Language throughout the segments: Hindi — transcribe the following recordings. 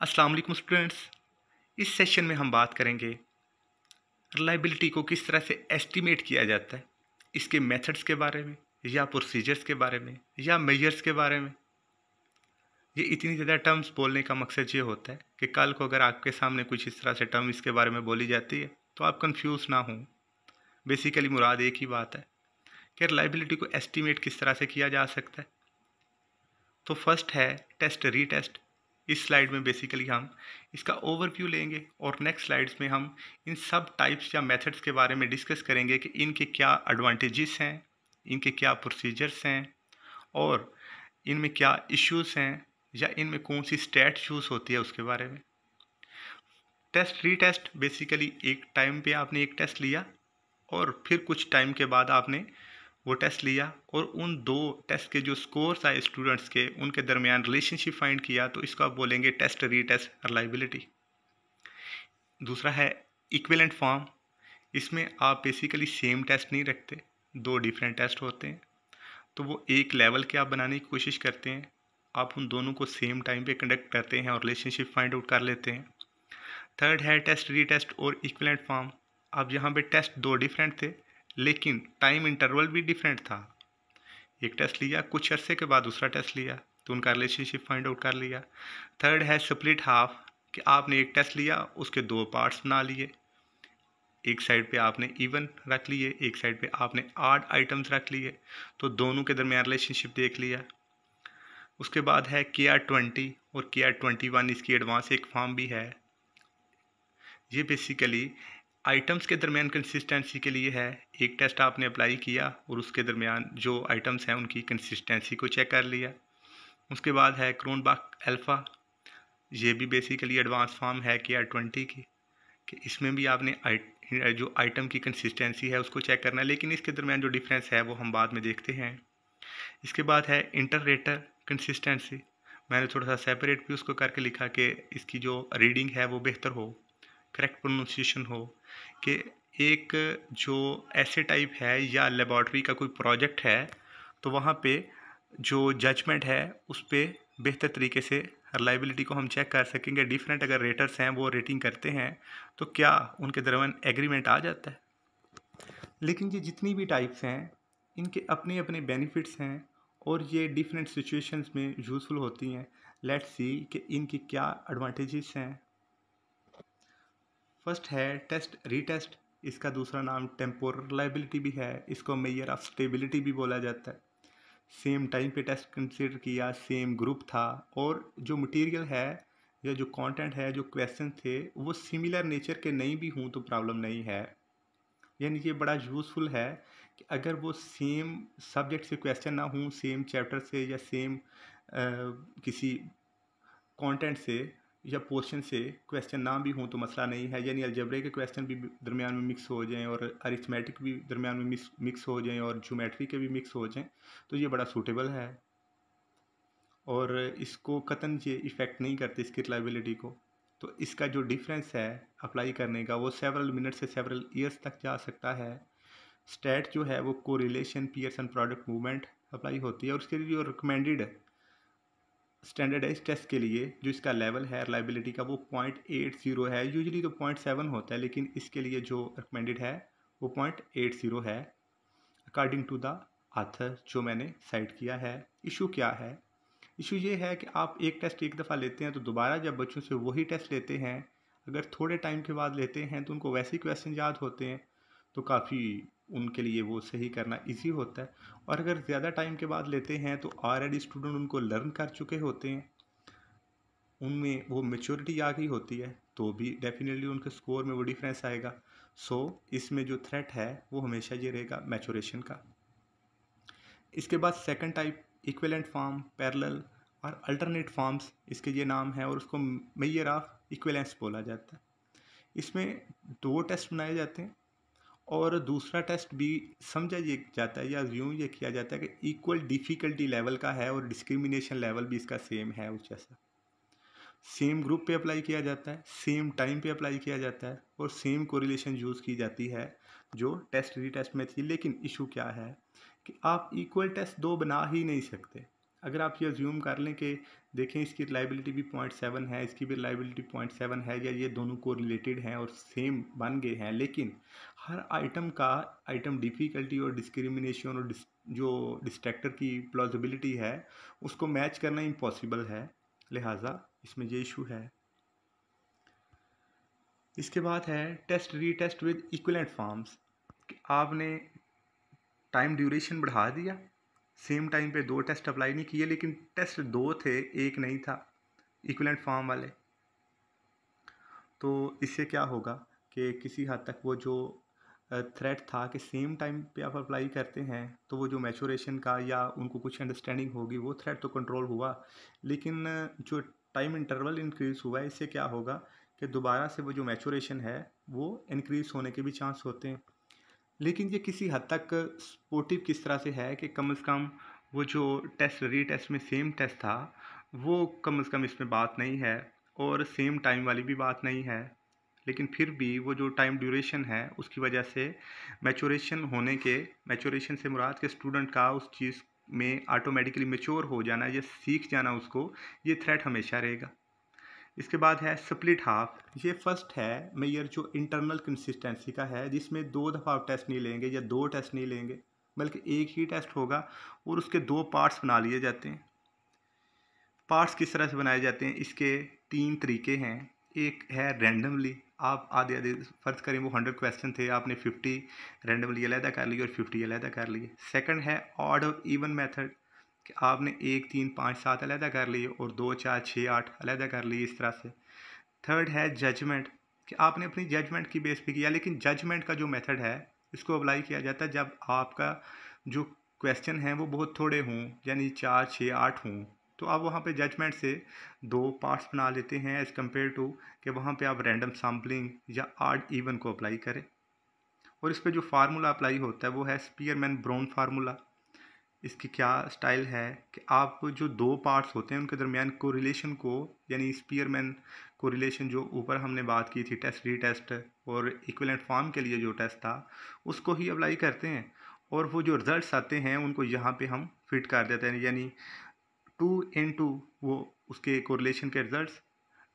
अस्सलाम वालेकुम स्टूडेंट्स। इस सेशन में हम बात करेंगे रिलायबिलिटी को किस तरह से एस्टिमेट किया जाता है, इसके मेथड्स के बारे में या प्रोसीजर्स के बारे में या मेजर्स के बारे में। ये इतनी ज़्यादा टर्म्स बोलने का मकसद ये होता है कि कल को अगर आपके सामने कुछ इस तरह से टर्म इसके बारे में बोली जाती है तो आप कंफ्यूज ना हों। बेसिकली मुराद एक ही बात है कि रिलायबिलिटी को एस्टिमेट किस तरह से किया जा सकता है। तो फर्स्ट है टेस्ट रीटेस्ट। इस स्लाइड में बेसिकली हम इसका ओवरव्यू लेंगे और नेक्स्ट स्लाइड्स में हम इन सब टाइप्स या मेथड्स के बारे में डिस्कस करेंगे कि इनके क्या एडवांटेजेस हैं, इनके क्या प्रोसीजर्स हैं और इनमें क्या इश्यूज हैं या इनमें कौन सी स्टैट्स यूज़ होती है उसके बारे में। टेस्ट रीटेस्ट बेसिकली एक टाइम पे आपने एक टेस्ट लिया और फिर कुछ टाइम के बाद आपने वो टेस्ट लिया और उन दो टेस्ट के जो स्कोर्स आए स्टूडेंट्स के उनके दरमियान रिलेशनशिप फाइंड किया, तो इसको आप बोलेंगे टेस्ट रीटेस्ट रिलायबिलिटी। दूसरा है इक्विवेलेंट फॉर्म। इसमें आप बेसिकली सेम टेस्ट नहीं रखते, दो डिफरेंट टेस्ट होते हैं, तो वो एक लेवल के आप बनाने की कोशिश करते हैं। आप उन दोनों को सेम टाइम पे कंडक्ट करते हैं और रिलेशनशिप फाइंड आउट कर लेते हैं। थर्ड है टेस्ट रीटेस्ट और इक्विवेलेंट फॉर्म। अब यहाँ पे टेस्ट दो डिफरेंट थे लेकिन टाइम इंटरवल भी डिफरेंट था। एक टेस्ट लिया, कुछ अरसे के बाद दूसरा टेस्ट लिया, तो उनका रिलेशनशिप फाइंड आउट कर लिया। थर्ड है स्प्लिट हाफ, कि आपने एक टेस्ट लिया, उसके दो पार्ट्स बना लिए। एक साइड पे आपने इवन रख लिए, एक साइड पे आपने आड आइटम्स रख लिए, तो दोनों के दरमियान रिलेशनशिप देख लिया। उसके बाद है KR20 और KR21, इसकी एडवांस एक फॉर्म भी है। ये बेसिकली आइटम्स के दरमियान कंसिस्टेंसी के लिए है। एक टेस्ट आपने अप्लाई किया और उसके दरमियान जो आइटम्स हैं उनकी कंसिस्टेंसी को चेक कर लिया। उसके बाद है क्रोनबेक अल्फ़ा। ये भी बेसिकली एडवांस फॉर्म है KR20 की, कि इसमें भी आपने जो आइटम की कंसिस्टेंसी है उसको चेक करना है, लेकिन इसके दरमियान जो डिफरेंस है वो हम बाद में देखते हैं। इसके बाद है इंटर-रेटर कंसिस्टेंसी। मैंने थोड़ा सा सेपरेट भी उसको करके लिखा कि इसकी जो रीडिंग है वो बेहतर हो, करेक्ट प्रोनाउंसिएशन हो, कि एक जो ऐसे टाइप है या लेबॉर्ट्री का कोई प्रोजेक्ट है तो वहाँ पे जो जजमेंट है उस पर बेहतर तरीके से रिलायबिलिटी को हम चेक कर सकेंगे। डिफरेंट अगर रेटर्स हैं वो रेटिंग करते हैं तो क्या उनके दरमियान एग्रीमेंट आ जाता है। लेकिन ये जितनी भी टाइप्स हैं इनके अपने अपने बेनिफिट्स हैं और ये डिफरेंट सिचुएशंस में यूज़फुल होती हैं। लेट्स सी कि इनकी क्या एडवांटेजेस हैं। फर्स्ट है टेस्ट रीटेस्ट। इसका दूसरा नाम टेम्पोरल रिलायबिलिटी भी है, इसको मेजर ऑफ स्टेबिलिटी भी बोला जाता है। सेम टाइम पे टेस्ट कंसिडर किया, सेम ग्रुप था और जो मटेरियल है या जो कंटेंट है, जो क्वेश्चन थे वो सिमिलर नेचर के नहीं भी हों तो प्रॉब्लम नहीं है। यानी ये बड़ा यूज़फुल है कि अगर वो सेम सब्जेक्ट से क्वेश्चन ना हों, सेम चैप्टर से या सेम किसी कंटेंट से या पोर्शन से क्वेश्चन ना भी हों तो मसला नहीं है। यानी अलजेब्रा के क्वेश्चन भी दरमियान में मिक्स हो जाएं और अरिथमेटिक भी दरमियान में मिक्स हो जाएं और ज्योमेट्री के भी मिक्स हो जाएं, तो ये बड़ा सूटेबल है और इसको कतन ये इफ़ेक्ट नहीं करते इसकी रिलायबिलिटी को। तो इसका जो डिफरेंस है अप्लाई करने का वो सेवरल मिनट से सेवरल ईयर्स तक जा सकता है। स्टैट जो है वो correlation Pearson product movement apply होती है और उसके लिए जो रिकमेंडेड स्टैंडर्डाइज टेस्ट के लिए जो इसका लेवल है रिलायबिलिटी का वो 0.80 है। यूजुअली तो 0.7 होता है लेकिन इसके लिए जो रिकमेंडेड है वो 0.80 है अकॉर्डिंग टू द आथर जो मैंने साइट किया है। इशू क्या है? इशू ये है कि आप एक टेस्ट एक दफ़ा लेते हैं तो दोबारा जब बच्चों से वही टेस्ट लेते हैं, अगर थोड़े टाइम के बाद लेते हैं तो उनको वैसे ही क्वेश्चन याद होते हैं, तो काफ़ी उनके लिए वो सही करना इजी होता है। और अगर ज़्यादा टाइम के बाद लेते हैं तो ऑलरेडी स्टूडेंट उनको लर्न कर चुके होते हैं, उनमें वो मेच्योरिटी आ गई होती है, तो भी डेफिनेटली उनके स्कोर में वो डिफरेंस आएगा। सो इसमें जो थ्रेट है वो हमेशा ये रहेगा मैच्योरेशन का। इसके बाद second type equivalent form, parallel और अल्टरनेट फॉर्म्स इसके ये नाम है और उसको मेजर ऑफ इक्विवेलेंस बोला जाता है। इसमें दो टेस्ट बनाए जाते हैं और दूसरा टेस्ट भी समझा ये जाता है या यूँ ये किया जाता है कि इक्वल डिफ़िकल्टी लेवल का है और डिस्क्रिमिनेशन लेवल भी इसका सेम है उस जैसा। सेम ग्रुप पे अप्लाई किया जाता है, सेम टाइम पे अप्लाई किया जाता है और सेम कोरिलेशन यूज़ की जाती है जो टेस्ट रीटेस्ट में थी। लेकिन इशू क्या है कि आप इक्वल टेस्ट दो बना ही नहीं सकते। अगर आप ये अज्यूम कर लें कि देखें इसकी रिलायबिलिटी भी 0.7 है, इसकी भी रिलायबिलिटी 0.7 है, या ये दोनों को रिलेटेड हैं और सेम बन गए हैं, लेकिन हर आइटम का आइटम डिफ़िकल्टी और डिस्क्रिमिनेशन और जो डिस्ट्रैक्टर की प्लॉजिबिलिटी है उसको मैच करना इम्पॉसिबल है, लिहाजा इसमें ये इशू है। इसके बाद है test retest with equivalent forms. आपने टाइम ड्यूरेशन बढ़ा दिया, सेम टाइम पे 2 टेस्ट अप्लाई नहीं किए, लेकिन टेस्ट 2 थे, एक नहीं था इक्विवेलेंट फॉर्म वाले। तो इससे क्या होगा कि किसी हद तक वो जो थ्रेट था कि सेम टाइम पे आप अप्लाई करते हैं तो वो जो मैचुरेशन का या उनको कुछ अंडरस्टैंडिंग होगी, वो थ्रेट तो कंट्रोल हुआ, लेकिन जो टाइम इंटरवल इंक्रीज़ हुआ है इससे क्या होगा कि दोबारा से वो जो मैचुरेशन है वो इंक्रीज़ होने के भी चांस होते हैं। लेकिन ये किसी हद तक सपोर्टिव किस तरह से है कि कम से कम वो जो टेस्ट रीटेस्ट में सेम टेस्ट था वो कम से कम इसमें बात नहीं है, और सेम टाइम वाली भी बात नहीं है, लेकिन फिर भी वो जो टाइम ड्यूरेशन है उसकी वजह से मैचुरेशन से मुराद के स्टूडेंट का उस चीज़ में ऑटोमेटिकली मैच्योर हो जाना या सीख जाना उसको, ये थ्रेट हमेशा रहेगा। इसके बाद है स्प्लिट हाफ। ये फर्स्ट है मेजर जो इंटरनल कंसिस्टेंसी का है, जिसमें 2 दफ़ा आप टेस्ट नहीं लेंगे या 2 टेस्ट नहीं लेंगे, बल्कि एक ही टेस्ट होगा और उसके 2 पार्ट्स बना लिए जाते हैं। पार्ट्स किस तरह से बनाए जाते हैं, इसके 3 तरीके हैं। एक है रैंडमली, आप आधे आधे फ़र्ज़ करें वो 100 क्वेश्चन थे, आपने 50 रैंडमली अलहदा कर लिए और 50 अलहदा कर लिए। सेकंड है ऑड और इवन मेथड, कि आपने 1 3 5 7 अलहदा कर लिए और 2 4 6 8 अलहदा कर लिए, इस तरह से। थर्ड है जजमेंट, कि आपने अपनी जजमेंट की बेस पे किया, लेकिन जजमेंट का जो मेथड है इसको अप्लाई किया जाता है जब आपका जो क्वेश्चन है वो बहुत थोड़े हों, यानी 4 6 8 हों, तो आप वहाँ पे जजमेंट से 2 पार्ट्स बना लेते हैं एज़ कम्पेयर टू कि वहाँ पे आप रैंडम सैम्पलिंग या ऑड इवन को अप्लाई करें। और इस पे जो फार्मूला अप्लाई होता है वो है स्पीयरमैन ब्राउन फार्मूला। इसकी क्या स्टाइल है कि आप जो 2 पार्ट्स होते हैं उनके दरमियान कोरिलेशन को, यानी स्पीयरमैन कोरिलेशन जो ऊपर हमने बात की थी टेस्ट रीटेस्ट और इक्विवेलेंट फॉर्म के लिए जो टेस्ट था, उसको ही अप्लाई करते हैं, और वो जो रिजल्ट्स आते हैं उनको यहाँ पे हम फिट कर देते हैं, यानी 2 वो उसके कोरिलेशन के रिजल्ट्स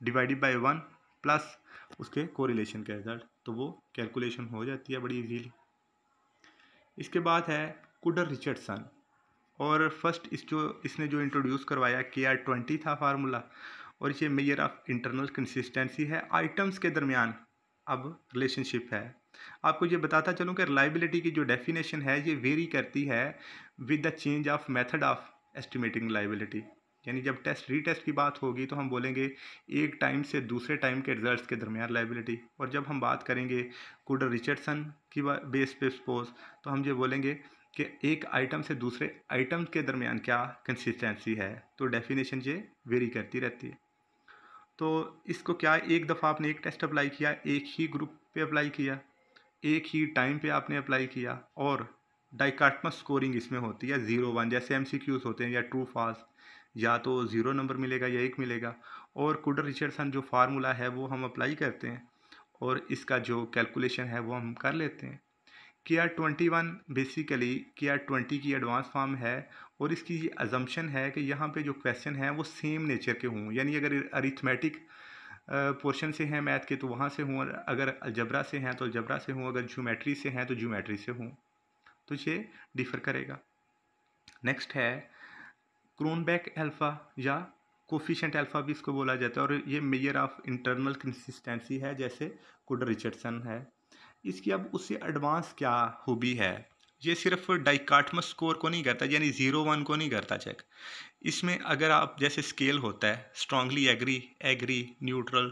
डिवाइडेड बाय 1 प्लस उसके कोरिलेशन के रिजल्ट, तो वो कैलकुलेशन हो जाती है बड़ी इजीली। इसके बाद है कुडर रिचर्डसन, और फर्स्ट इसने जो इंट्रोड्यूस करवाया KR20 था फार्मूला, और ये मेजर ऑफ इंटरनल कंसिस्टेंसी है आइटम्स के दरमियान अब रिलेशनशिप है। आपको ये बताता चलूँ कि रिलायबिलिटी की जो डेफिनेशन है ये वेरी करती है with the change of method of estimating reliability, यानी जब टेस्ट रीटेस्ट की बात होगी तो हम बोलेंगे एक टाइम से दूसरे टाइम के रिजल्ट्स के दरमियान रिलायबिलिटी, और जब हम बात करेंगे कुडर रिचर्डसन की बेस पे सपोज, तो हम ये बोलेंगे कि एक आइटम से दूसरे आइटम के दरमियान क्या कंसिस्टेंसी है, तो डेफिनेशन ये वेरी करती रहती है। तो इसको क्या, एक दफ़ा आपने एक टेस्ट अप्लाई किया, एक ही ग्रुप पे अप्लाई किया, एक ही टाइम पे आपने अप्लाई किया, और डाइकाटमस स्कोरिंग इसमें होती है 0 1, जैसे MCQs होते हैं या ट्रू फॉल्स, या तो 0 नंबर मिलेगा या 1 मिलेगा, और कुडर रिचर्डसन जो फार्मूला है वो हम अप्लाई करते हैं और इसका जो कैलकुलेशन है वो हम कर लेते हैं। KR21 बेसिकली KR20 की एडवांस फॉर्म है, और इसकी ये अजम्पशन है कि यहाँ पे जो क्वेश्चन हैं वो सेम नेचर के हों, यानी अगर अरिथमेटिक पोर्शन से हैं मैथ के तो वहाँ से हों, और अगर अलजबरा से हैं तो अलजबरा से हों, अगर ज्योमेट्री से हैं तो ज्योमेट्री से हों, तो ये डिफ़र करेगा। नेक्स्ट है क्रोनबेक अल्फ़ा, या कोफिशिएंट अल्फ़ा भी इसको बोला जाता है, और ये मेजर ऑफ इंटरनल कंसिस्टेंसी है जैसे कुडर रिचर्डसन है। इसकी अब उससे एडवांस क्या खूबी है, ये सिर्फ डाइकाटमस स्कोर को नहीं करता, यानी 0 1 को नहीं करता चेक। इसमें अगर आप जैसे स्केल होता है strongly agree, agree, neutral,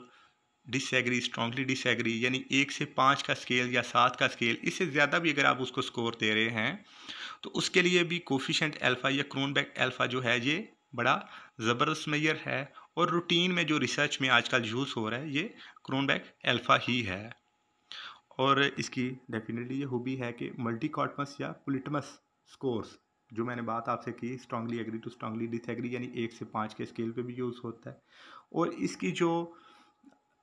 disagree, strongly disagree, यानी 1 से 5 का स्केल या 7 का स्केल, इससे ज़्यादा भी अगर आप उसको स्कोर दे रहे हैं तो उसके लिए भी कोफिशिएंट अल्फ़ा या क्रोनबेक अल्फ़ा जो है ये बड़ा ज़बरदस्त मेजर है, और रूटीन में जो रिसर्च में आजकल यूज़ हो रहा है ये क्रोनबेक अल्फ़ा ही है। और इसकी डेफिनेटली ये खूबी है कि मल्टी कॉटमस या पोलिटमस स्कोर्स, जो मैंने बात आपसे की strongly agree to strongly disagree, यानी 1 से 5 के स्केल पे भी यूज़ होता है। और इसकी जो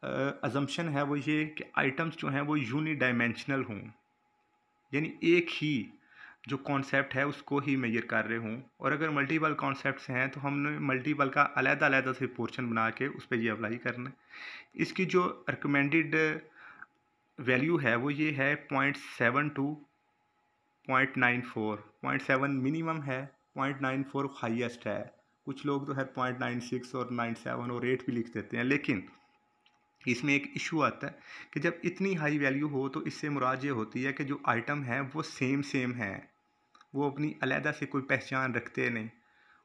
अजम्पशन है वो ये कि आइटम्स जो हैं वो यूनी डायमेंशनल हों, यानी एक ही जो कॉन्सेप्ट है उसको ही मेजर कर रहे हों, और अगर मल्टीपल कॉन्सेप्ट्स हैं तो हमने मल्टीपल का अलग-अलग से पोर्शन बना के उस पे ये अप्लाई करना है। इसकी जो रिकमेंडेड वैल्यू है वो ये है 0.7 टू 0.94। 0.7 मिनिमम है, 0.94 हाईएस्ट है। कुछ लोग तो है 0.96 और 97 और 8 भी लिख देते हैं, लेकिन इसमें एक इशू आता है कि जब इतनी हाई वैल्यू हो तो इससे मुराद ये होती है कि जो आइटम है वो सेम है, वो अपनी अलहदा से कोई पहचान रखते नहीं।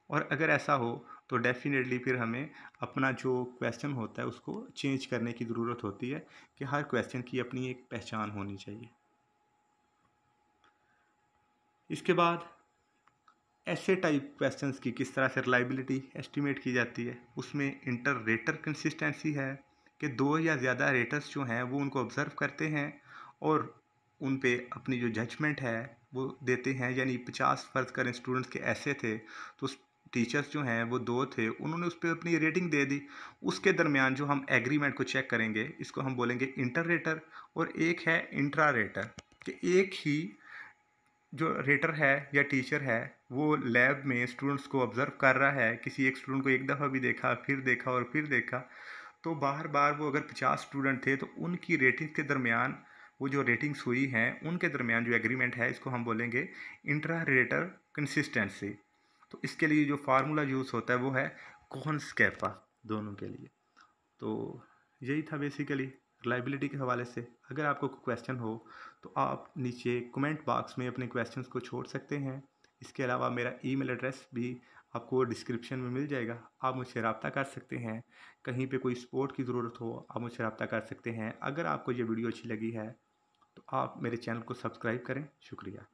और अगर ऐसा हो तो डेफिनेटली फिर हमें अपना जो क्वेश्चन होता है उसको चेंज करने की ज़रूरत होती है कि हर क्वेश्चन की अपनी एक पहचान होनी चाहिए। इसके बाद ऐसे टाइप क्वेश्चंस की किस तरह से रिलायबिलिटी एस्टिमेट की जाती है, उसमें इंटर रेटर कंसिस्टेंसी है कि दो या ज़्यादा रेटर्स जो हैं वो उनको ऑब्ज़र्व करते हैं और उन पे अपनी जो जजमेंट है वो देते हैं। यानी 50 फ़र्ज़ करें स्टूडेंट्स के ऐसे थे तो टीचर्स जो हैं वो 2 थे, उन्होंने उस पर अपनी रेटिंग दे दी। उसके दरमियान जो हम एग्रीमेंट को चेक करेंगे इसको हम बोलेंगे इंटर रेटर, और एक है इंट्रा रेटर कि एक ही जो रेटर है या टीचर है वो लैब में स्टूडेंट्स को ऑब्ज़र्व कर रहा है, किसी एक स्टूडेंट को एक दफ़ा भी देखा, फिर देखा और फिर देखा, तो बार बार वो अगर 50 स्टूडेंट थे तो उनकी रेटिंग के दरमियान वो जो रेटिंग्स हुई हैं उनके दरमियान जो एग्रीमेंट है इसको हम बोलेंगे इंट्रा रेटर कंसिस्टेंसी। तो इसके लिए जो फार्मूला यूज़ होता है वो है कॉन्स्कैपा दोनों के लिए। तो यही था बेसिकली रिलायबिलिटी के हवाले से। अगर आपको कोई क्वेश्चन हो तो आप नीचे कमेंट बॉक्स में अपने क्वेश्चंस को छोड़ सकते हैं। इसके अलावा मेरा ईमेल एड्रेस भी आपको डिस्क्रिप्शन में मिल जाएगा, आप मुझसे रब्ता कर सकते हैं। कहीं पे कोई सपोर्ट की ज़रूरत हो आप मुझसे रब्ता कर सकते हैं। अगर आपको ये वीडियो अच्छी लगी है तो आप मेरे चैनल को सब्सक्राइब करें। शुक्रिया।